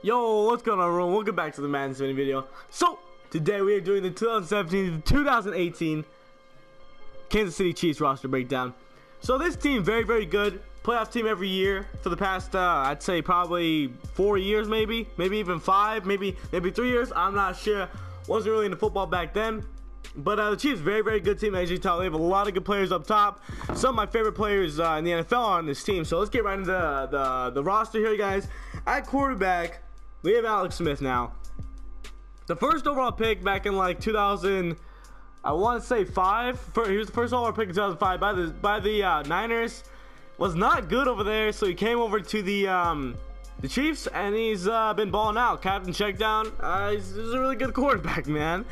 Yo, what's going on, everyone? Welcome back to the Madden spinning video. So, today we are doing the 2017 to 2018 Kansas City Chiefs roster breakdown. So this team, very good. Playoff team every year for the past, I'd say probably 4 years, maybe even 5, maybe 3 years. I'm not sure. Wasn't really into football back then. But the Chiefs, very good team. As you can tell, they have a lot of good players up top. Some of my favorite players in the NFL are on this team. So let's get right into the roster here, guys. At quarterback, we have Alex Smith now. The first overall pick back in like 2000, I want to say 5. He was the first overall pick in 2005 by the Niners. Was not good over there, so he came over to the Chiefs, and he's been balling out. Captain checkdown. He's a really good quarterback, man.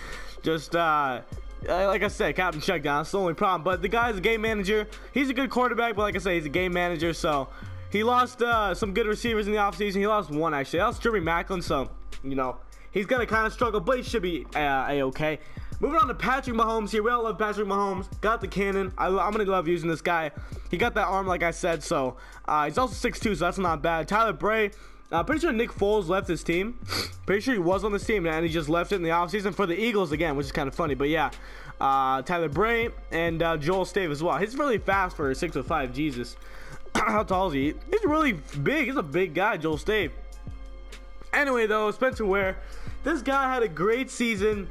Just like I said, Captain checkdown. That's the only problem. But the guy's a game manager. He's a good quarterback, but like I say, he's a game manager. So he lost some good receivers in the offseason. He lost one, actually. That was Jimmy Macklin, so, you know, he's going to kind of struggle, but he should be A-okay. Moving on to Patrick Mahomes here. We all love Patrick Mahomes. Got the cannon. I'm going to love using this guy. He got that arm, like I said, so he's also 6'2", so that's not bad. Tyler Bray. Pretty sure Nick Foles left his team. Pretty sure he was on this team, and he just left it in the offseason for the Eagles again, which is kind of funny. But yeah, Tyler Bray and Joel Stave as well. He's really fast for 6'5". Jesus. How tall is he? He's really big. He's a big guy, Joel Stave. Anyway, though, Spencer Ware. This guy had a great season.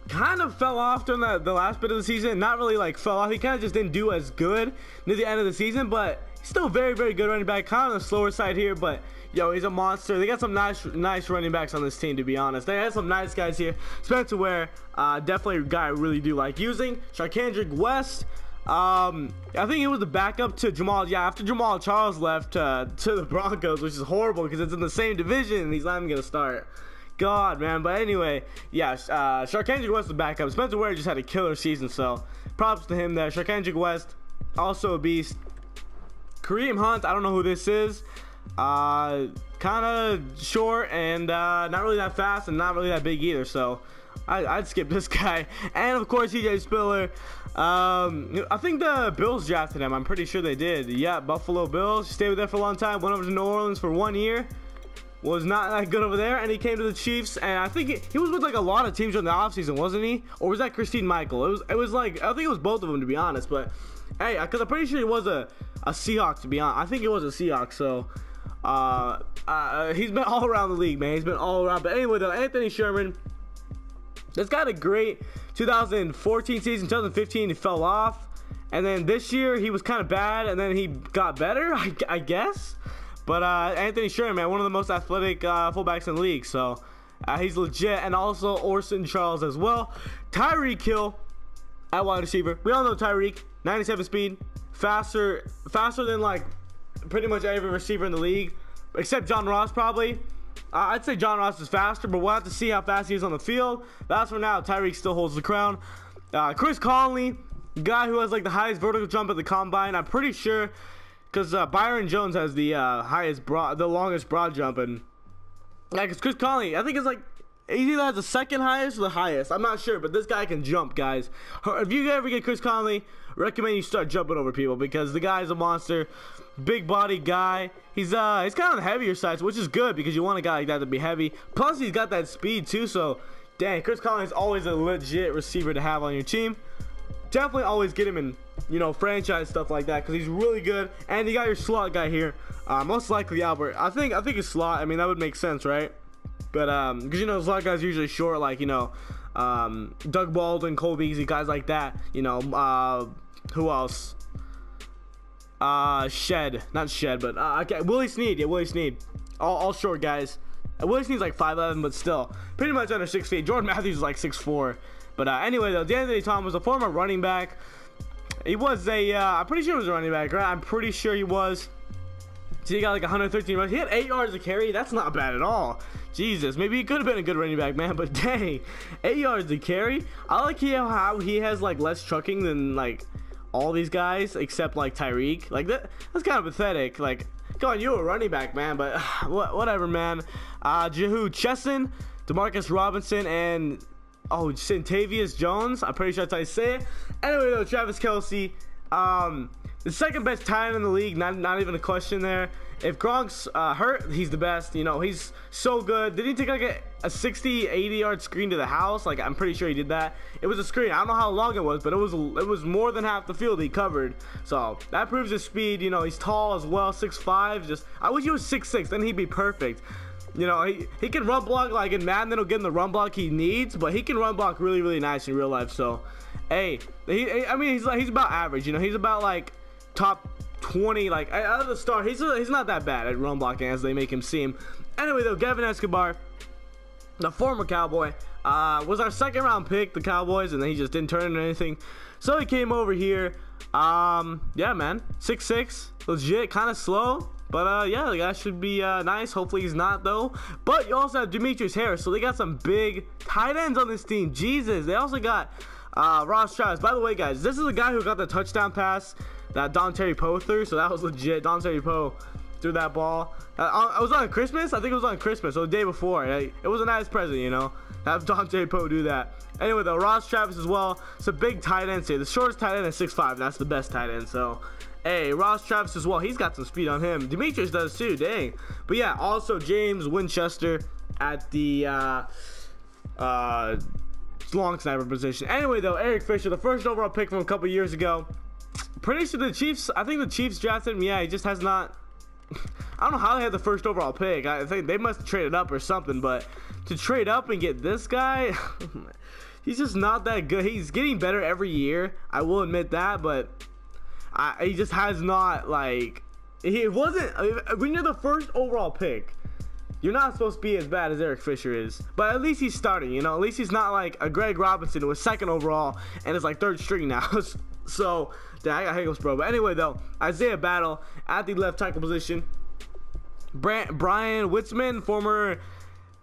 Kind of fell off during the last bit of the season. Not really like fell off. He kind of just didn't do as good near the end of the season, but he's still very good running back. Kind of on the slower side here, but yo, he's a monster. They got some nice running backs on this team, to be honest. They had some nice guys here. Spencer Ware, definitely a guy I really do like using. Sharkandrick West. I think he was the backup to Jamal. Yeah, after Jamal Charles left to the Broncos, which is horrible because it's in the same division and he's not even gonna start. God, man. But anyway, yeah, Sharkandrick West was the backup. Spencer Ware just had a killer season, so props to him there. Sharkandrick West, also a beast. Kareem Hunt, I don't know who this is. Kind of short and not really that fast and not really that big either, so I'd skip this guy. And of course, CJ Spiller. I think the Bills drafted him. I'm pretty sure they did. Yeah, Buffalo Bills. Stayed with there for a long time. Went over to New Orleans for 1 year. Was not that good over there, and he came to the Chiefs, and I think he was with like a lot of teams during the offseason, wasn't he? Or was that Christine Michael? It was like, I think it was both of them, to be honest. But hey, because I'm pretty sure he was a Seahawk, to be honest. I think he was a Seahawk. So he's been all around the league, man. He's been all around. But anyway, though, Anthony Sherman. This got a great 2014 season. 2015 he fell off, and then this year he was kind of bad, and then he got better, I guess. But Anthony Sherman, man, one of the most athletic fullbacks in the league, so he's legit. And also Orson Charles as well. Tyreek Hill at wide receiver. We all know Tyreek, 97 speed, faster than like pretty much every receiver in the league, except John Ross probably. I'd say John Ross is faster, but we'll have to see how fast he is on the field. But as for now, Tyreek still holds the crown. Chris Conley, guy who has like the highest vertical jump at the combine. I'm pretty sure, because Byron Jones has the longest broad jump, and like Chris Conley, I think it's like he either has the second highest or the highest. I'm not sure, but this guy can jump, guys. If you ever get Chris Conley, recommend you start jumping over people because the guy's a monster. Big body guy. He's kind of on the heavier side, which is good because you want a guy like that to be heavy. Plus, he's got that speed too. So, dang, Chris Conley is always a legit receiver to have on your team. Definitely always get him in, you know, franchise stuff like that because he's really good. And you got your slot guy here, most likely Albert. I think it's slot. I mean, that would make sense, right? But because you know, slot guys are usually short, like, you know, Doug Baldwin, Cole Beasley, guys like that. You know, who else? Not Shed, but okay, Willie Snead. Yeah, Willie Snead. All short guys. Willie Snead's like 5'11", but still pretty much under 6 feet. Jordan Matthews is like 6'4". But anyway, though, DeAnthony Thomas was a former running back. He was I'm pretty sure he was a running back, right? I'm pretty sure he was. So he got like 113 runs. He had 8 yards to carry. That's not bad at all. Jesus, maybe he could have been a good running back, man. But dang, 8 yards to carry. I like how he has like less trucking than like all these guys except like Tyreek. Like that's kind of pathetic. Like, come on, you're a running back, man. But whatever, man. Jehu Chesson, Demarcus Robinson, and Syntavius Jones. I'm pretty sure that's how you say it. Anyway, though, Travis Kelce, the second best tight end in the league, not even a question there. if Gronk's hurt, he's the best. You know, he's so good. Did he take like a 60, 80 yard screen to the house? Like, I'm pretty sure he did that. It was a screen. I don't know how long it was, but it was more than half the field he covered. So that proves his speed. You know, he's tall as well, 6'5". Just, I wish he was 6'6", then he'd be perfect. You know, he can run block like in Madden. That'll get him the run block he needs, but he can run block really, really nice in real life. So, hey, I mean, he's about average. You know, he's about like top 20. Like out of the start, he's not that bad at run blocking as they make him seem. Anyway, though, Gavin Escobar, the former Cowboy, was our second round pick, the Cowboys, and then he just didn't turn into anything. So he came over here. Yeah, man, 6'6", legit, kind of slow. But yeah, the guy should be nice. Hopefully he's not though. But you also have Demetrius Harris, so they got some big tight ends on this team. Jesus, they also got Ross Travis. By the way, guys, this is the guy who got the touchdown pass that Don Terry Poe threw. So that was legit. Don Terry Poe threw that ball. It was on Christmas. I think it was on Christmas, so the day before. It was a nice present, you know. Have Don Terry Poe do that. Anyway, though, Ross Travis as well. It's a big tight end here. The shortest tight end is 6'5". That's the best tight end. So. Hey, Ross Travis as well. He's got some speed on him. Demetrius does too. Dang. But yeah, also James Winchester at the long snapper position. Anyway, though, Eric Fisher, the first overall pick from a couple years ago. Pretty sure the Chiefs. I think the Chiefs drafted him. Yeah, he just has not. I don't know how they had the first overall pick. I think they must have traded up or something. But to trade up and get this guy, he's just not that good. He's getting better every year. I will admit that, but. He just has not, like, he wasn't, when you're the first overall pick, you're not supposed to be as bad as Eric Fisher is. But at least he's starting, you know, at least he's not like a Greg Robinson who was second overall and is like third string now. So, I got hiccups, bro. But anyway, though, Isaiah Battle at the left tackle position. Brian Witzman, former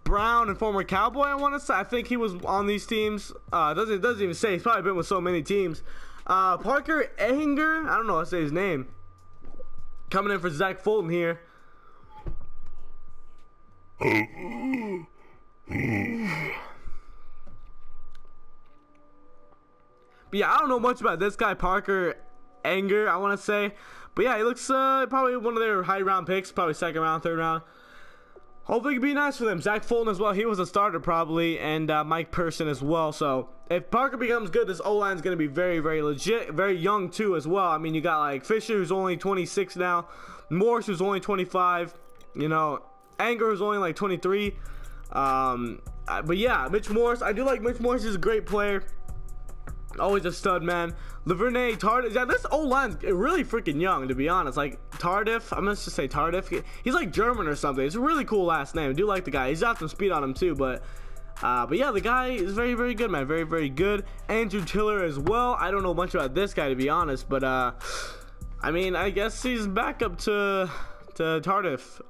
Brown and former Cowboy, I want to say. I think he was on these teams. Doesn't even say. He's probably been with so many teams. Parker Ehinger, I don't know how to say his name, coming in for Zach Fulton here. But yeah, I don't know much about this guy, Parker Ehinger, I want to say. But yeah, he looks probably one of their high round picks, probably second round, third round. Hopefully it could be nice for them. Zach Fulton as well. He was a starter probably. And Mike Person as well. So if Parker becomes good, this O-line is going to be very, very legit. Very young too as well. I mean, you got like Fisher, who's only 26 now. Morse, who's only 25. You know, Anger, who's only like 23. But yeah, Mitch Morse. I do like Mitch Morse. He's a great player. Always a stud, man. Laverne Tardif. Yeah, this O-line's really freaking young, to be honest. Like, Tardif. I'm going to just say Tardif. He's like German or something. It's a really cool last name. I do like the guy. He's got some speed on him, too. But yeah, the guy is very, very good, man. Very, very good. Andrew Tiller as well. I don't know much about this guy, to be honest. But, I mean, I guess he's back up to Tardif.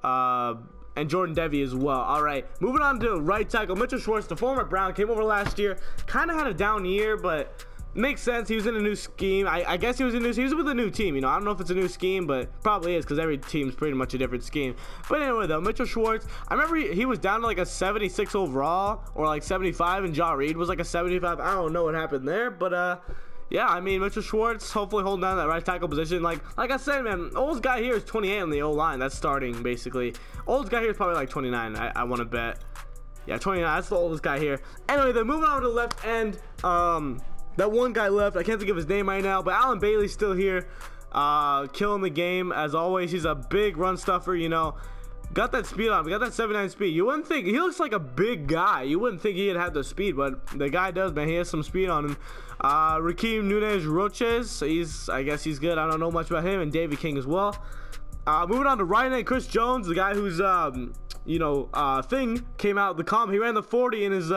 And Jordan Devy as well. All right, moving on to right tackle. Mitchell Schwartz, the former Brown, came over last year. Kind of had a down year, but makes sense. He was in a new scheme. I guess he was with a new team. You know, I don't know if it's a new scheme, but probably is because every team's pretty much a different scheme. But anyway, though, Mitchell Schwartz, I remember he was down to like a 76 overall or like 75, and Ja Reed was like a 75. I don't know what happened there, but yeah, I mean, Mitchell Schwartz hopefully holding down that right tackle position. Like I said, man, oldest guy here is 28 on the O-line. That's starting, basically. Oldest guy here is probably like 29, I want to bet. Yeah, 29, that's the oldest guy here. Anyway, then moving on to the left end. That one guy left, I can't think of his name right now, but Alan Bailey's still here. Killing the game, as always. He's a big run stuffer, you know. Got that speed on him. Got that 79 speed. You wouldn't think, he looks like a big guy. You wouldn't think he'd have the speed, but the guy does, man. He has some speed on him. Raheem Nunez Roches, I guess he's good. I don't know much about him. And David King as well. Moving on to right end, Chris Jones, the guy who's thing came out, the he ran the 40 and his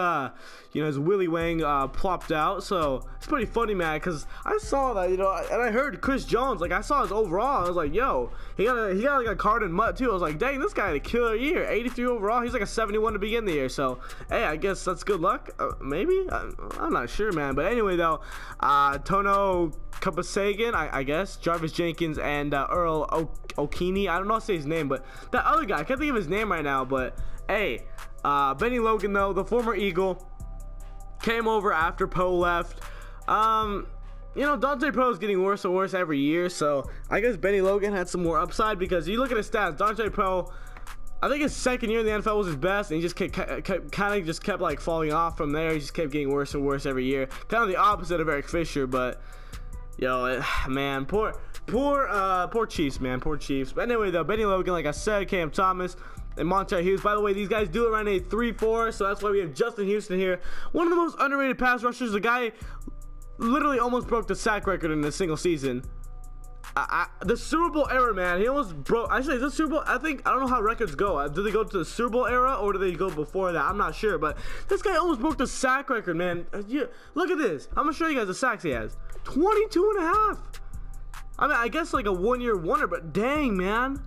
his willy wang plopped out. So it's pretty funny, man, because I saw that, you know, and I heard Chris Jones, like I saw his overall. I was like, yo, he got like a card in mud too. I was like, dang, this guy had a killer year. 83 overall. He's like a 71 to begin the year. So hey, I guess that's good luck. Maybe I'm not sure, man. But anyway, though, Tono Kapasagan, I guess, Jarvis Jenkins, and Earl O'Keaney. I don't know how to say his name, but that other guy, I can't think of his name right now. But hey, Benny Logan, though, the former Eagle, came over after Poe left. you know, Dante Pro is getting worse and worse every year, so I guess Benny Logan had some more upside, because you look at his stats, Dante Pro, I think his second year in the NFL was his best, and he just kept like falling off from there. He just kept getting worse and worse every year. Kind of the opposite of Eric Fisher, but yo, man, poor Chiefs, man, poor Chiefs. But anyway, though, Benny Logan, like I said, Cam Thomas, and Monte Hughes. By the way, these guys do it around a 3-4, so that's why we have Justin Houston here. One of the most underrated pass rushers. The guy literally almost broke the sack record in a single season. The Super Bowl era, man, he almost broke. Actually, the Super Bowl, I don't know how records go. Do they go to the Super Bowl era, or do they go before that? I'm not sure, but this guy almost broke the sack record, man. Look at this. I'm gonna show you guys the sacks he has. 22.5. I mean, I guess like a one-year wonder, but dang, man,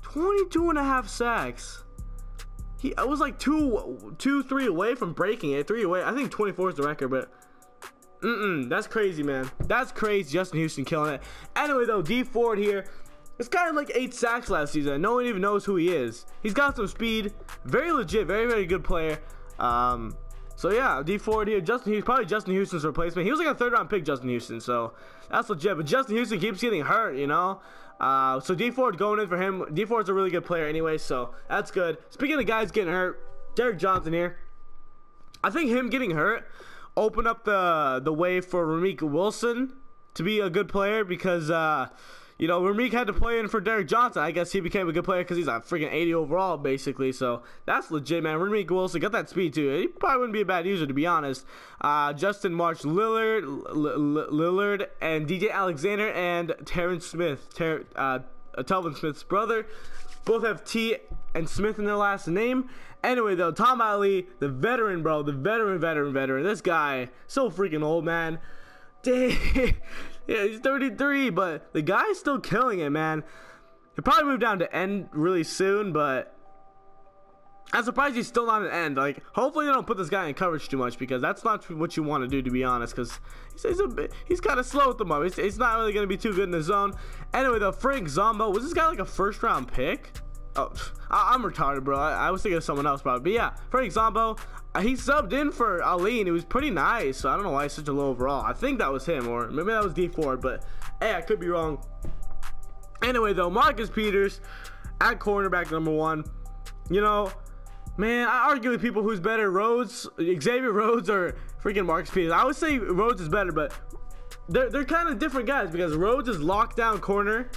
22.5 sacks. I was like 3 away from breaking it. 3 away. I think 24 is the record, but that's crazy, man. That's crazy. Justin Houston killing it. Anyway, though, D Ford here. This guy had like 8 sacks last season. No one even knows who he is. He's got some speed. Very legit. Very, very good player. So yeah, D Ford here. Probably Justin Houston's replacement. He was like a 3rd-round pick, Justin Houston. So that's legit. But Justin Houston keeps getting hurt, you know. So D Ford going in for him. D Ford's a really good player anyway, so that's good. Speaking of guys getting hurt, Derek Johnson here. I think him getting hurt open up the way for Ramik Wilson to be a good player, because you know, Ramik had to play in for Derek Johnson. I guess he became a good player because he's a freaking 80 overall, basically. So that's legit, man. Ramik Wilson got that speed too. He probably wouldn't be a bad user, to be honest. Justin March Lillard, and DJ Alexander, and Terrence Smith, Telvin Smith's brother. Both have T and Smith in their last name. Anyway, though, Tom Ali, the veteran, bro, the veteran. This guy, so freaking old, man. Dang. Yeah, he's 33, but the guy's still killing it, man. He'll probably move down to end really soon, but I'm surprised he's still not an end. Like, hopefully they don't put this guy in coverage too much, because that's not what you want to do, to be honest, because he's kind of slow with the ball. He's not really going to be too good in the zone. Anyway, though, Frank Zombo, was this guy like a 1st-round pick? Oh, I'm retarded, bro. I was thinking of someone else, probably. But yeah, Frank Zombo, he subbed in for Ali, and it was pretty nice. So I don't know why he's such a low overall. I think that was him, or maybe that was D Ford, but hey, I could be wrong. Anyway, though, Marcus Peters at cornerback #1. You know, man, I argue with people who's better, Xavier Rhodes, or freaking Marcus Peters. I would say Rhodes is better, but they're kind of different guys, because Rhodes is lockdown corner.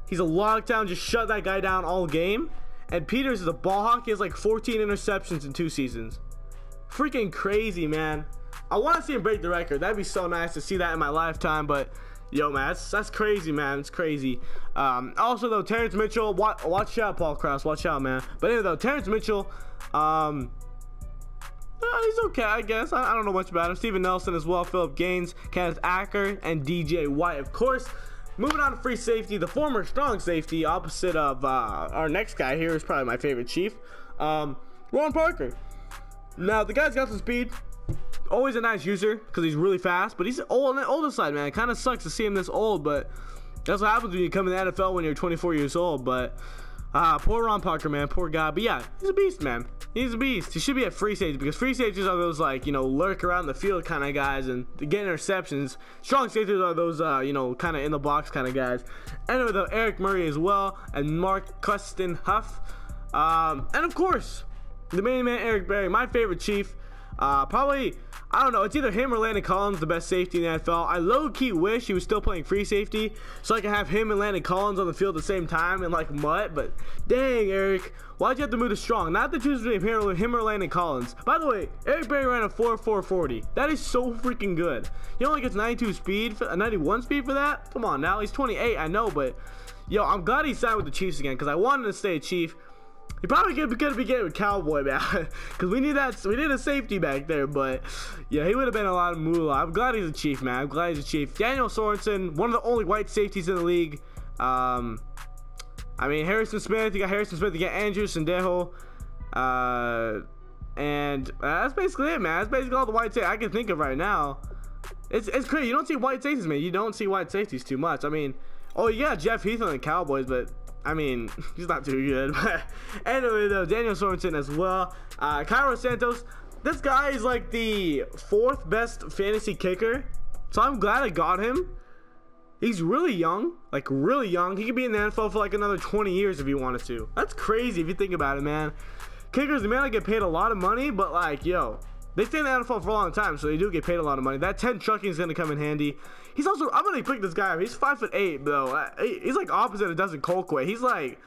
He's a lockdown, just shut that guy down all game. And Peters is a ball hawk. He has like 14 interceptions in 2 seasons. Freaking crazy, man. I want to see him break the record. That'd be so nice to see that in my lifetime. But yo, man, that's crazy, man. It's crazy. Also, though, Terrence Mitchell, watch out, Paul Krause, watch out, man. But anyway, though, Terrence Mitchell, he's okay, I guess. I don't know much about him. Steven Nelson as well, Philip Gaines, Kenneth Acker, and DJ White, of course. Moving on to free safety, the former strong safety, opposite of our next guy here, is probably my favorite Chief, Ron Parker. Now, the guy's got some speed. Always a nice user because he's really fast, but he's old on the older side, man. It kind of sucks to see him this old, but that's what happens when you come in the NFL when you're 24 years old. But poor Ron Parker, man, poor guy. But yeah, he's a beast, man. He's a beast. He should be at free safety, because free safeties are those, like, you know, lurk around the field kind of guys and get interceptions. Strong safeties are those, you know, kind of in the box kind of guys. Anyway, though, Eric Murray as well, and Mark Custon Huff. And of course, the main man, Eric Berry, my favorite Chief. Probably, I don't know, it's either him or Landon Collins, the best safety in the NFL. I low-key wish he was still playing free safety so I could have him and Landon Collins on the field at the same time and like mutt, but dang, Eric, why'd you have to move to strong? Not to choose between him or Landon Collins. By the way, Eric Berry ran a 4.440. That is so freaking good. He only gets 92 speed, 91 speed for that? Come on now, he's 28, I know, but yo, I'm glad he signed with the Chiefs again, because I wanted to stay a Chief. He probably could be getting with Cowboy, man, because we need a safety back there. But yeah, he would have been a lot of moolah. I'm glad he's a Chief, man. I'm glad he's a Chief. Daniel Sorensen, one of the only white safeties in the league. I mean, Harrison Smith. You got Harrison Smith. You got Andrew Sandejo. And that's basically it, man. That's basically all the white safeties I can think of right now. It's crazy. You don't see white safeties, man. You don't see white safeties too much. I mean, oh, you got Jeff Heath on the Cowboys, but I mean, he's not too good. But anyway, though, Daniel Sorensen as well. Cairo Santos, this guy is like the 4th best fantasy kicker So I'm glad I got him. He's really young, like really young. He could be in the NFL for like another 20 years if he wanted to. That's crazy if you think about it, man. Kickers, they may not get paid a lot of money, but like, yo, they stay in the NFL for a long time, so they do get paid a lot of money. That 10 trucking is gonna come in handy. He's also, I'm gonna pick this guy up. He's 5'8", though. He's like opposite of Dustin Colquitt. He's like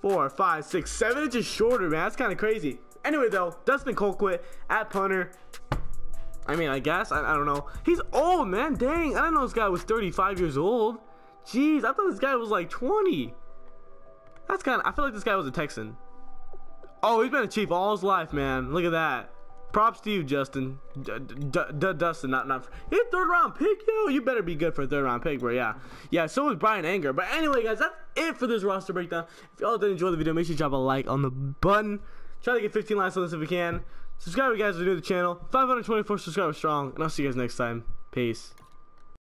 4, 5, 6, 7 inches shorter, man. That's kind of crazy. Anyway, though, Dustin Colquitt at punter. I mean, I guess. I don't know. He's old, man. Dang. I didn't know this guy was 35 years old. Jeez, I thought this guy was like 20. That's kind of... I feel like this guy was a Texan. Oh, he's been a Chief all his life, man. Look at that. Props to you, Justin. Dustin, not... He's a third-round pick, yo. You better be good for a third-round pick, bro. Yeah. Yeah, so was Brian Anger. But anyway, guys, that's it for this roster breakdown. If y'all did enjoy the video, make sure you drop a like on the button. Try to get 15 likes on this if we can. Subscribe if you guys are new to the channel. 524 subscribers strong. And I'll see you guys next time. Peace.